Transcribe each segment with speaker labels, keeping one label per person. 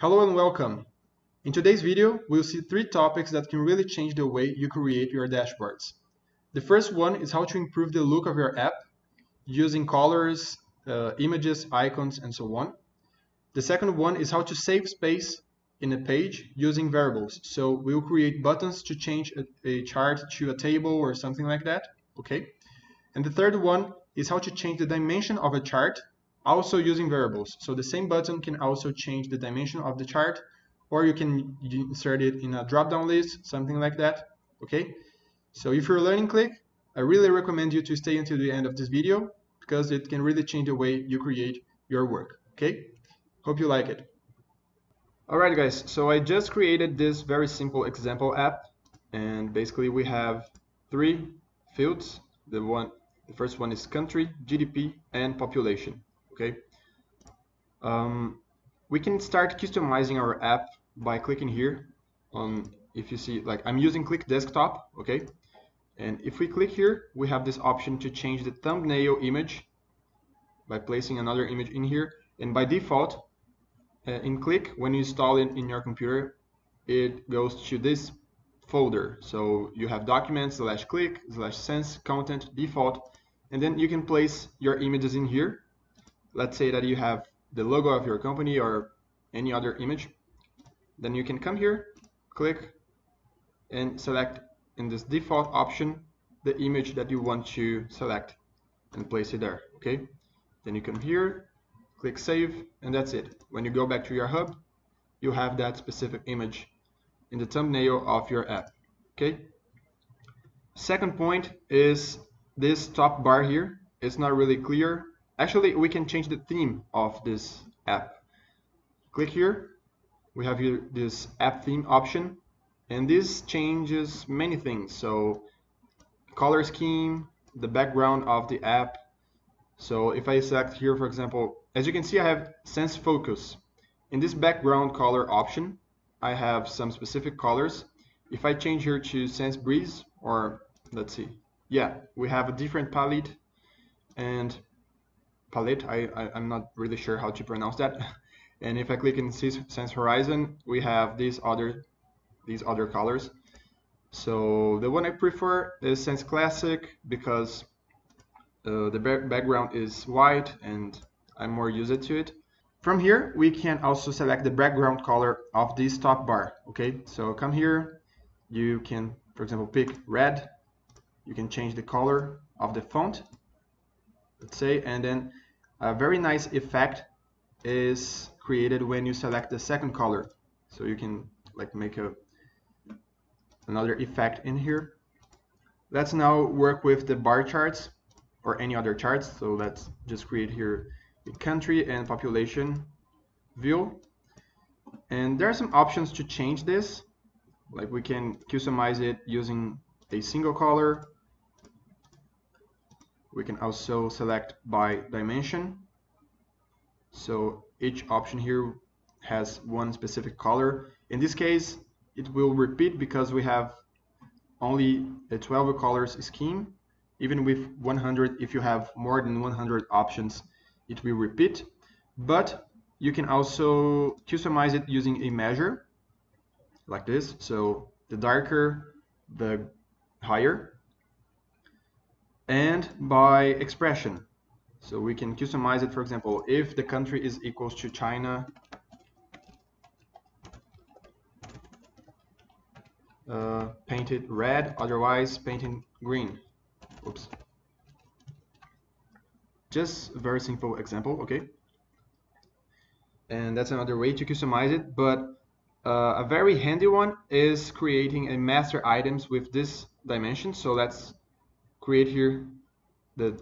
Speaker 1: Hello and welcome. In today's video, we'll see three topics that can really change the way you create your dashboards. The first one is how to improve the look of your app using colors, images, icons, and so on. The second one is how to save space in a page using variables. So we'll create buttons to change a chart to a table or something like that. Okay. And the third one is how to change the dimension of a chart also using variables. So the same button can also change the dimension of the chart, or you can insert it in a drop-down list, something like that. Okay. So if you're learning Qlik, I really recommend you to stay until the end of this video because it can really change the way you create your work. Okay. Hope you like it. Alright guys, so I just created this very simple example app, and basically we have three fields. The first one is country, GDP, and population. Okay. We can start customizing our app by clicking here on, if you see, like I'm using Qlik desktop. Okay. And if we click here, we have this option to change the thumbnail image by placing another image in here. And by default, in Qlik, when you install it in your computer, it goes to this folder. So you have documents /Qlik /sense content default, and then you can place your images in here. Let's say that you have the logo of your company or any other image. Then you can come here, click, and select in this default option the image that you want to select and place it there. Okay. Then you come here, click save, and that's it. When you go back to your hub, you have that specific image in the thumbnail of your app. Okay. Second point is this top bar here. It's not really clear. Actually, we can change the theme of this app. Click here. We have here this app theme option, and this changes many things. So color scheme, the background of the app. So if I select here, for example, as you can see, I have sense focus. In this background color option, I have some specific colors. If I change here to sense breeze, or let's see, yeah, we have a different palette, and I'm not really sure how to pronounce that. And if I click in sense horizon, we have these other colors. So the one I prefer is sense classic because the background is white and I'm more used to it. From here, we can also select the background color of this top bar. Okay, so come here, you can, for example, pick red. You can change the color of the font, let's say, and then a very nice effect is created when you select the second color. So you can like make another effect in here. Let's now work with the bar charts or any other charts. So let's just create here the country and population view. And there are some options to change this. Like we can customize it using a single color. We can also select by dimension. So each option here has one specific color. In this case, it will repeat because we have only a 12 colors scheme. Even with 100, if you have more than 100 options, it will repeat. But you can also customize it using a measure like this. So the darker, the higher. And by expression. So we can customize it, for example, if the country is equals to China, paint it red, otherwise paint it green. Oops. Just a very simple example, okay? And that's another way to customize it, but a very handy one is creating a master items with this dimension. So let's create here the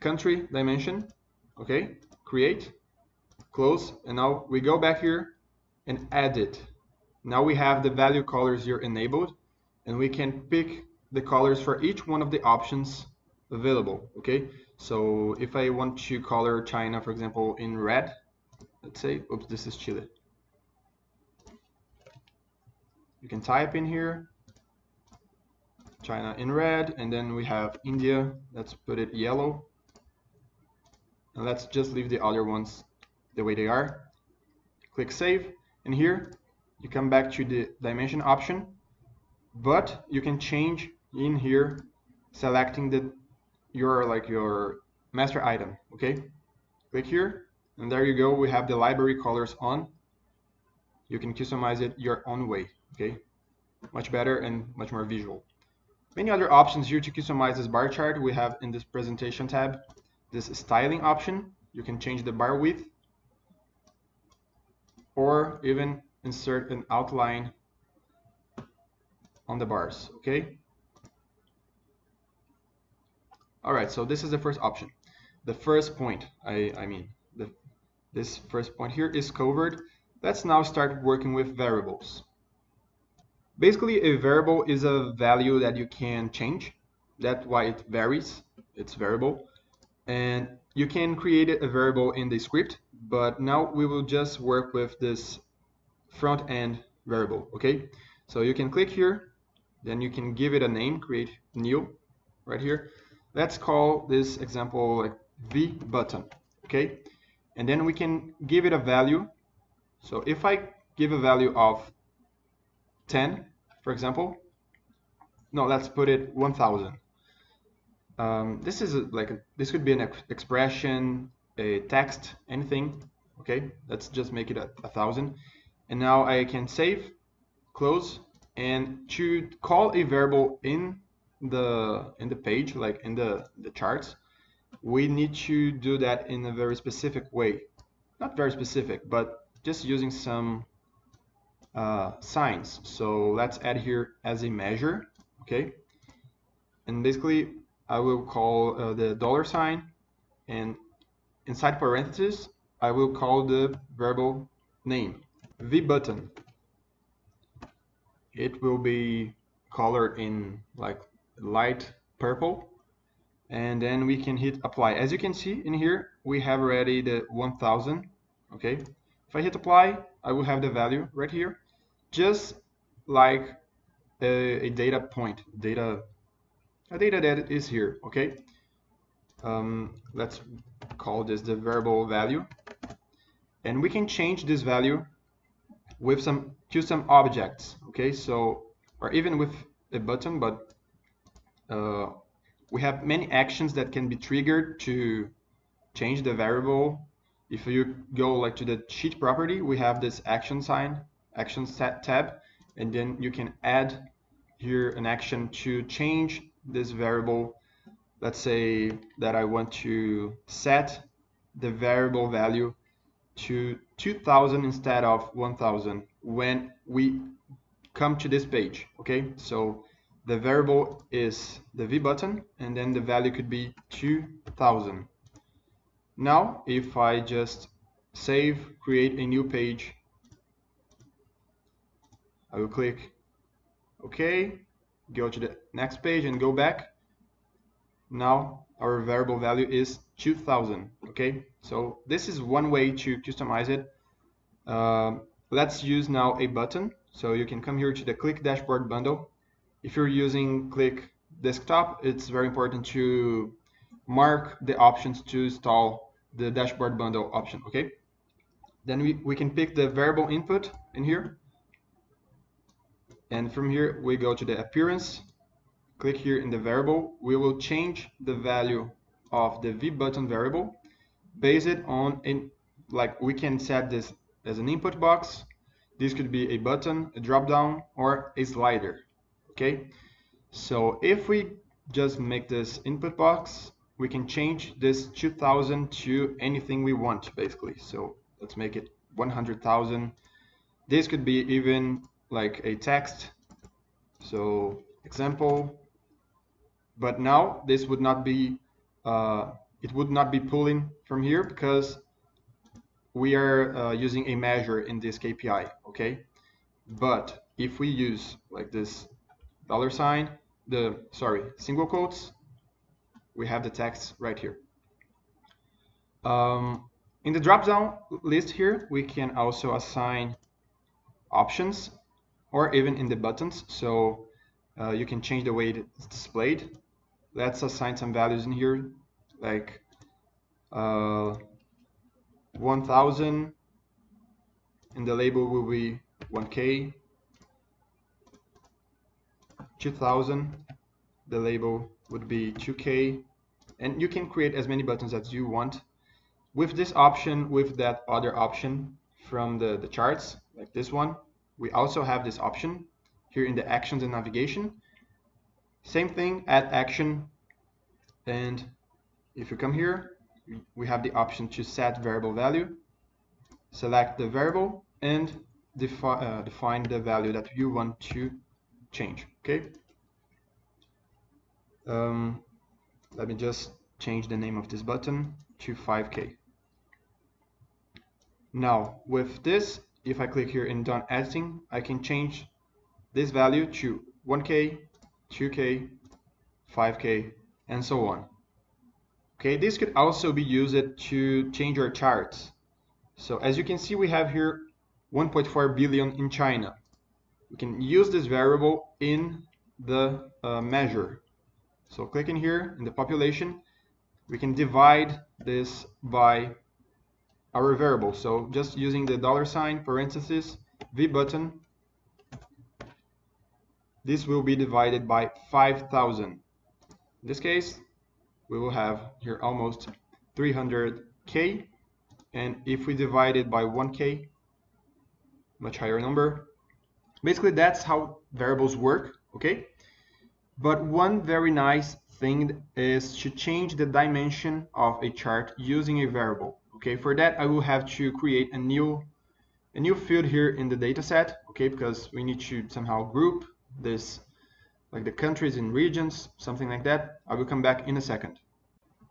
Speaker 1: country dimension. Okay, create, close, and now we go back here and add it. Now we have the value colors here enabled, and we can pick the colors for each one of the options available. Okay, so if I want to color China, for example, in red, let's say, oops, this is Chile. You can type in here China in red, and then we have India. Let's put it yellow. And let's just leave the other ones the way they are. Click save, in here, you come back to the dimension option, but you can change in here, selecting your master item. Okay, click here, and there you go. We have the library colors on. You can customize it your own way. Okay, much better and much more visual. Many other options here to customize this bar chart we have in this presentation tab. This styling option, you can change the bar width or even insert an outline on the bars. Okay. All right, so this is the first option. The first point, this first point here is covered. Let's now start working with variables. Basically, a variable is a value that you can change. That's why it varies. It's variable. And you can create a variable in the script, but now we will just work with this front end variable. Okay, so you can click here, then you can give it a name, create new right here. Let's call this example like V button. Okay, and then we can give it a value. So if I give a value of 10, for example, no, let's put it 1000. This is this could be an expression, a text, anything. Okay, let's just make it 1000. And now I can save, close, and to call a variable in the page, like in the charts, we need to do that in a very specific way. Not very specific, but just using some signs. So let's add here as a measure. Okay, and basically I will call the $sign, and inside parentheses I will call the variable name V button. It will be colored in like light purple, and then we can hit apply. As you can see in here, we have already the 1000. Okay, if I hit apply, I will have the value right here, just like a data point, a data that is here. Okay, let's call this the variable value, and we can change this value with some custom objects. Okay, so, or even with a button, but we have many actions that can be triggered to change the variable. If you go like to the sheet property, we have this action sign, action set tab, and then you can add here an action to change this variable. Let's say that I want to set the variable value to 2000 instead of 1000 when we come to this page. Okay, so the variable is the V button, and then the value could be 2000. Now if I just save, create a new page, I will click OK, go to the next page and go back. Now our variable value is 2000. Okay, so this is one way to customize it. Let's use now a button. So you can come here to the Qlik dashboard bundle. If you're using Qlik desktop, it's very important to mark the options to install the dashboard bundle option. Okay, then we can pick the variable input in here, and from here we go to the appearance. Click here in the variable. We will change the value of the V button variable based on we can set this as an input box. This could be a button, a drop down, or a slider. Okay, so if we just make this input box, we can change this 2000 to anything we want basically. So let's make it 100,000. This could be even like a text, so example. But now this would not be it would not be pulling from here because we are using a measure in this KPI. Okay, but if we use like this $sign, single quotes, we have the text right here. In the drop-down list here, we can also assign options, or even in the buttons, so you can change the way it's displayed. Let's assign some values in here, like 1000, and the label will be 1K, 2000, the label would be 2K, and you can create as many buttons as you want. With this option, with that other option from the charts, like this one, we also have this option here in the actions and navigation. Same thing, add action, and if you come here, we have the option to set variable value. Select the variable and define the value that you want to change. Okay. Let me just change the name of this button to 5K. Now with this, if I click here in done editing, I can change this value to 1K, 2K, 5K, and so on. Okay, this could also be used to change your charts. So as you can see, we have here 1.4 billion in China. We can use this variable in the measure. So clicking here in the population, we can divide this by our variable. So just using the $ parenthesis V button, this will be divided by 5,000. In this case, we will have here almost 300K, and if we divide it by 1K, much higher number. Basically, that's how variables work, okay? But one very nice thing is to change the dimension of a chart using a variable. Okay, for that I will have to create a new field here in the dataset, okay, because we need to somehow group this, like the countries and regions, something like that. I will come back in a second.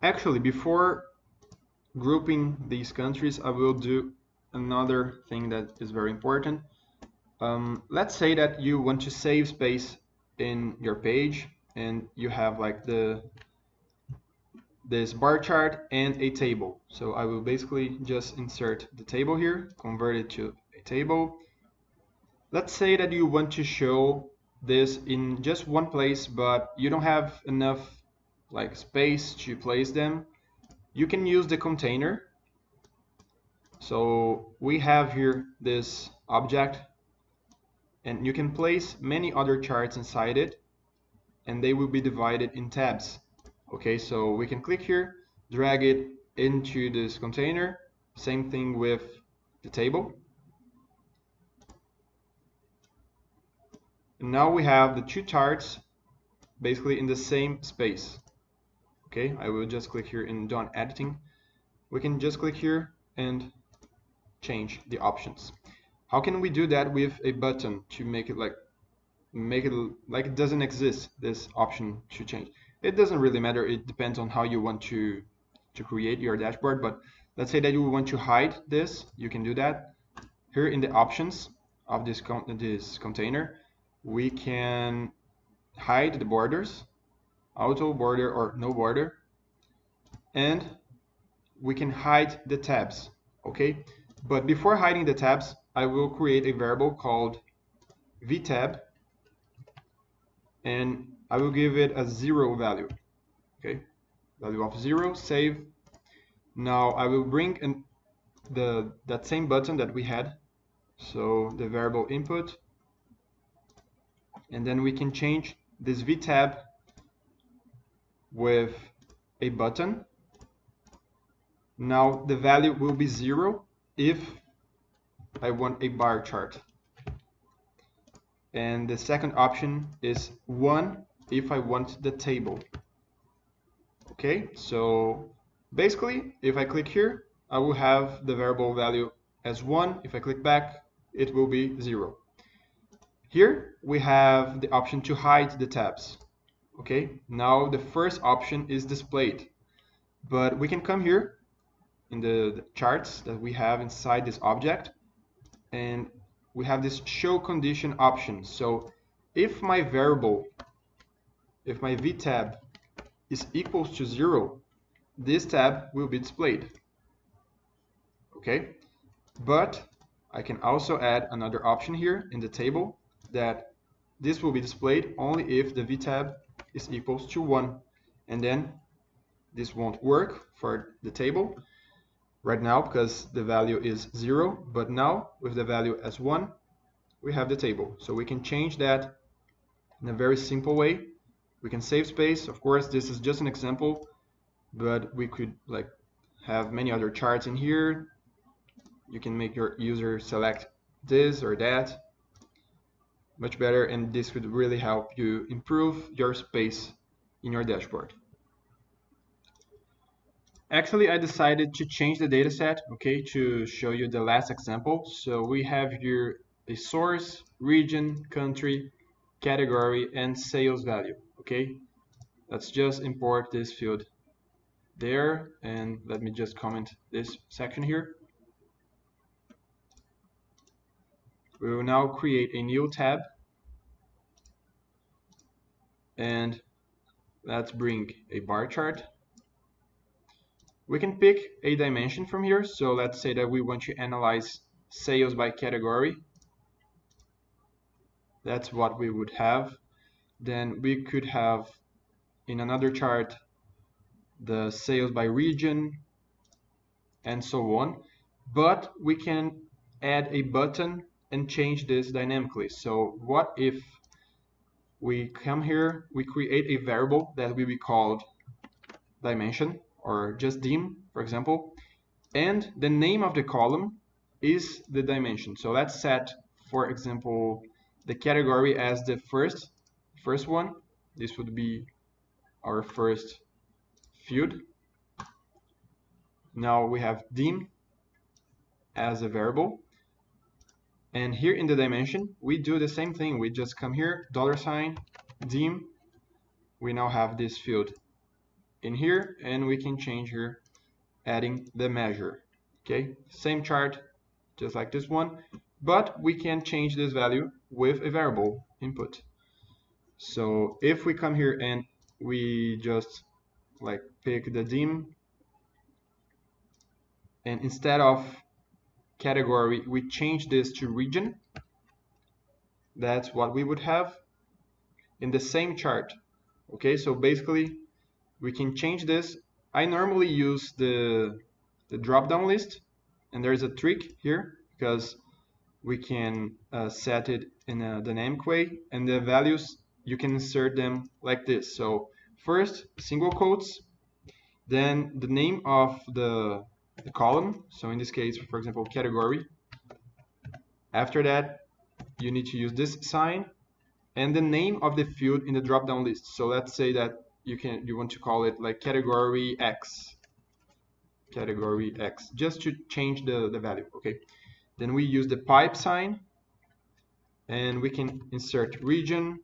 Speaker 1: Actually, before grouping these countries, I will do another thing that is very important. Let's say that you want to save space in your page and you have like this bar chart and a table. So I will basically just insert the table here, convert it to a table. Let's say that you want to show this in just one place, but you don't have enough like space to place them. You can use the container. So we have here this object, and you can place many other charts inside it, and they will be divided in tabs. Okay, so we can click here, drag it into this container. Same thing with the table. And now we have the two charts basically in the same space. Okay, I will just click here in done editing. We can just click here and change the options. How can we do that with a button to make it like it doesn't exist, this option to change? It doesn't really matter. It depends on how you want to create your dashboard. But let's say that you want to hide this. You can do that here in the options of this container. We can hide the borders, auto border or no border, and we can hide the tabs. Okay, but before hiding the tabs, I will create a variable called vtab, and I will give it a 0 value. Okay, value of 0, save. Now I will bring in that same button that we had, so the variable input, and then we can change this vtab with a button. Now the value will be 0 if I want a bar chart, and the second option is 1 if I want the table. Okay, so basically if I click here, I will have the variable value as 1. If I click back, it will be 0. Here we have the option to hide the tabs. Okay, now the first option is displayed, but we can come here in the charts that we have inside this object, and we have this show condition option. So if my variable, if my vtab is equals to 0, this tab will be displayed. Okay, but I can also add another option here in the table that this will be displayed only if the vtab is equals to 1, and then this won't work for the table. right now because the value is 0, but now with the value as 1, we have the table. So we can change that in a very simple way. We can save space. Of course, this is just an example, but we could like have many other charts in here. You can make your user select this or that. Much better, and this could really help you improve your space in your dashboard. Actually, I decided to change the dataset, okay, to show you the last example. So we have here a source, region, country, category, and sales value, okay? Let's just import this field there, and let me just comment this section here. We will now create a new tab, and let's bring a bar chart. We can pick a dimension from here. So let's say that we want to analyze sales by category. That's what we would have. Then we could have in another chart the sales by region and so on. But we can add a button and change this dynamically. So what if we come here, we create a variable that will be called dimension or just dim, for example, and the name of the column is the dimension. So let's set, for example, the category as the first one. This would be our first field. Now we have dim as a variable, and here in the dimension we do the same thing. We just come here, $, dim. We now have this field in here, and we can change here, adding the measure. Okay, same chart, just like this one, but we can change this value with a variable input. So if we come here and we just like pick the dim, and instead of category we change this to region, that's what we would have in the same chart. Okay, so basically we can change this. I normally use the drop-down list, and there's a trick here because we can set it in a dynamic way, and the values you can insert them like this. So first single quotes, then the name of the column, so in this case, for example, category. After that you need to use this sign and the name of the field in the drop-down list. So let's say that you want to call it like category X, just to change the value. Okay, then we use the pipe sign, and we can insert region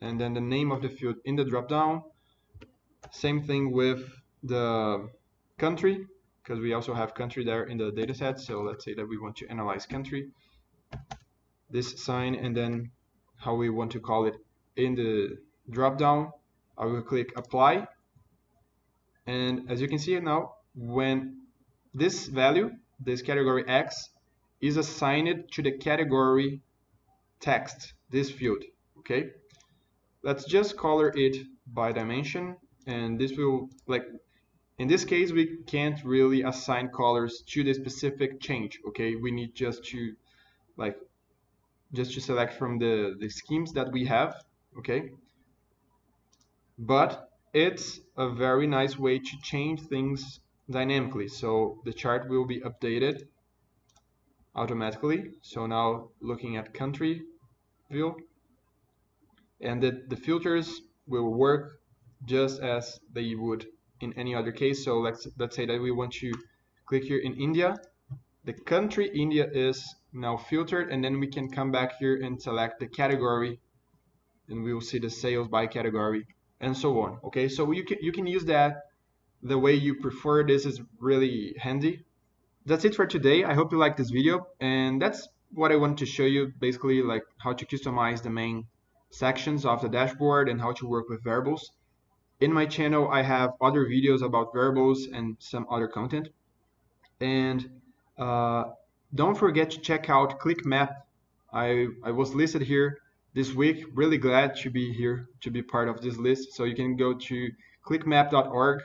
Speaker 1: and then the name of the field in the drop-down. Same thing with the country, because we also have country there in the dataset. So let's say that we want to analyze country, this sign, and then how we want to call it in the drop-down. I will click apply, and as you can see now, when this value, this category X, is assigned to the category text, this field. Okay, let's just color it by dimension, and this will, like in this case we can't really assign colors to the specific change. Okay, we need just to select from the schemes that we have. Okay, but it's a very nice way to change things dynamically. So the chart will be updated automatically. So now looking at country view, and the filters will work just as they would in any other case. So let's say that we want to click here in India. The country India is now filtered, and then we can come back here and select the category, and we will see the sales by category and so on. Okay, so you can use that the way you prefer. This is really handy. That's it for today. I hope you liked this video, and that's what I wanted to show you, basically like how to customize the main sections of the dashboard and how to work with variables. In my channel I have other videos about variables and some other content, and don't forget to check out Qlik map. I was listed here this week. Really glad to be here to be part of this list. So you can go to qlikmap.org,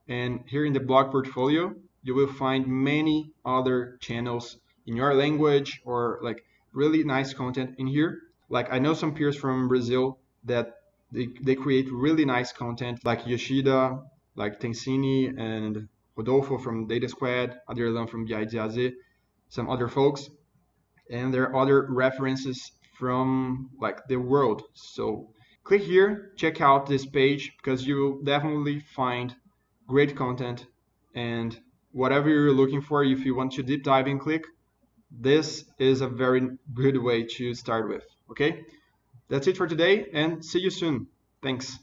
Speaker 1: and here in the blog portfolio you will find many other channels in your language or like really nice content in here. Like I know some peers from Brazil that they create really nice content, like Yoshida, like Tensini and Rodolfo from Data Squad, Adirlan from BIDAZ, some other folks. And there are other references from like the world. So click here, check out this page, because you will definitely find great content, and whatever you're looking for, if you want to deep dive in Qlik, this is a very good way to start with. Okay, that's it for today, and see you soon. Thanks.